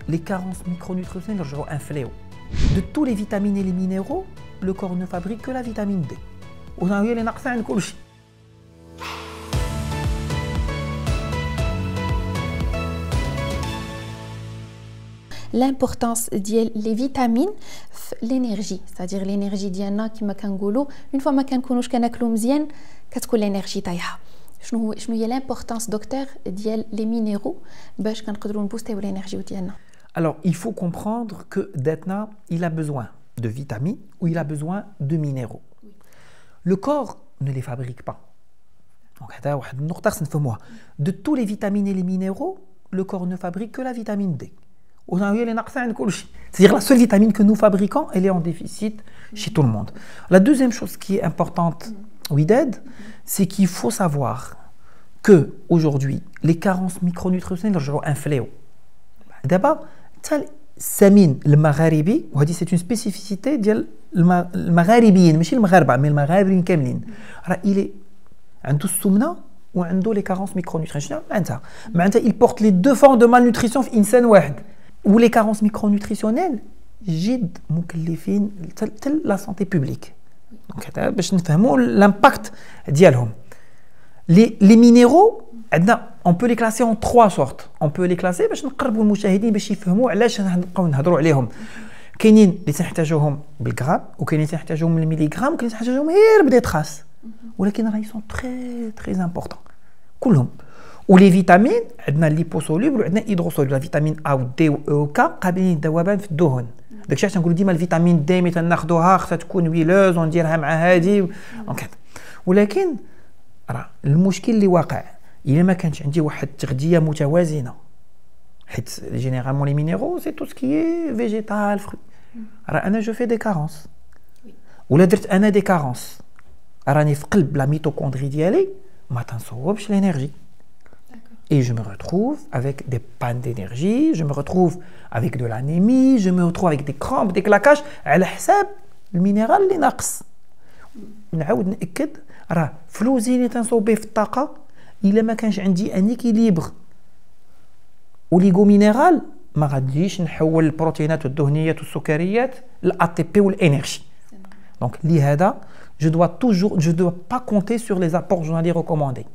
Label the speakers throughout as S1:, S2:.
S1: les carences micronutritionnelles sont un fléau. De tous les vitamines et les minéraux, le corps ne fabrique que la vitamine D. وهي اللي ناقصه عند كل شيء.
S2: L'importance des vitamines l'énergie, c'est-à-dire l'énergie ديالنا كما كنقولوا une fois ما كنكونوش كناكلوا مزيان كتكون l'énergie طايحه. شنو هي l'importance docteur ديال les minéraux باش كنقدروا نبوستيو l'énergie ديالنا.
S1: Alors, il faut comprendre que Detna, il a besoin de vitamines ou il a besoin de minéraux. Le corps ne les fabrique pas. Donc, de tous les vitamines et les minéraux, le corps ne fabrique que la vitamine D. C'est-à-dire la seule vitamine que nous fabriquons, elle est en déficit chez tout le monde. La deuxième chose qui est importante, Wided, c'est qu'il faut savoir que aujourd'hui, les carences micronutritionnelles sont un fléau. D'abord, السمين المغاربي وهذه c'est une spécificité ديال المغاربيين ماشي المغاربه mais المغاربيين كاملين راه il عنده السمنه وعنده les carences micronutritionnelles معناتها il porte les deux formes de malnutrition في انسان واحد و les carences micronutritionnelles جد مكلفين حتى la santé publique دونك هذا باش نفهموا l'impact ديالهم les minéraux on peut les classer en trois sortes. On peut les classer باش نقربوا المشاهدين باش يفهموا علاش نبقاو نهضروا عليهم. كاينين اللي تنحتاجوهم بالغرام وكاينين اللي تنحتاجوهم بالمليغرام وكاينين اللي تنحتاجوهم غير بدي تراس. ولكن راه يسون تري امبورطون كلهم. ولي فيتامين عندنا الليبوسوليبل وعندنا هيدروسوليبل. الفيتامين ا و دي و كا قابلين للذوبان في الدهن. داكشي علاش تنقولوا ديما الفيتامين دي ملي تناخذوها خصها تكون ويلوز ونديرها مع هادي ولكن راه المشكل اللي واقع إلا ما كانش عندي واحد التغذية متوازنة حيت جينيرالمون لي مينيرو سي تو سكي فيجيتال فروي راه أنا جو في دي كارونس ولا درت أنا دي كارونس راني في قلب لا ميتوكوندري ديالي ما تنصوبش لينيرجي et je me retrouve avec des pannes d'énergie, je me retrouve avec de l'anémie, je me retrouve avec des crampes, des claquages على حساب المينيرال اللي ناقص. نعاود نأكد راه فلوسي اللي تنصوب به في الطاقة إلا ما كانش عندي ان اكيليبر وليغو مينيرال ما غاديش نحول البروتينات والدهنيات والسكريات للأ تي بي والانرجي. دونك لهذا je dois pas compter sur les apports journaliers recommandés.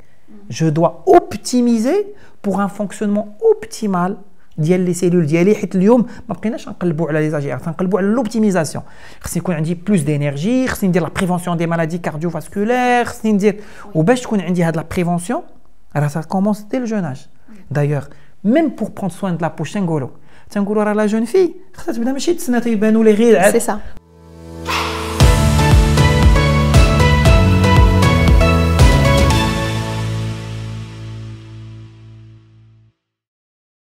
S1: Je dois optimiser pour un fonctionnement optimal ديال لي سيلول ديالي حيت اليوم ما بقيناش نقلبوا على لي زاجير تنقلبوا على لوبتيميزاسيون. خصني يكون عندي بلوس دينيرجي خصني ندير لا بريفونسيون دي مالادي كارديوفاسكولير خصني ندير وباش تكون عندي هاد لا بريفونسيون راه ça commence dès le jeune âge. D'ailleurs même pour prendre soin de la peau تنقولوا راه لا جون في خصها تبدا ماشي تسنى تيبانوا لي غير
S2: c'est ça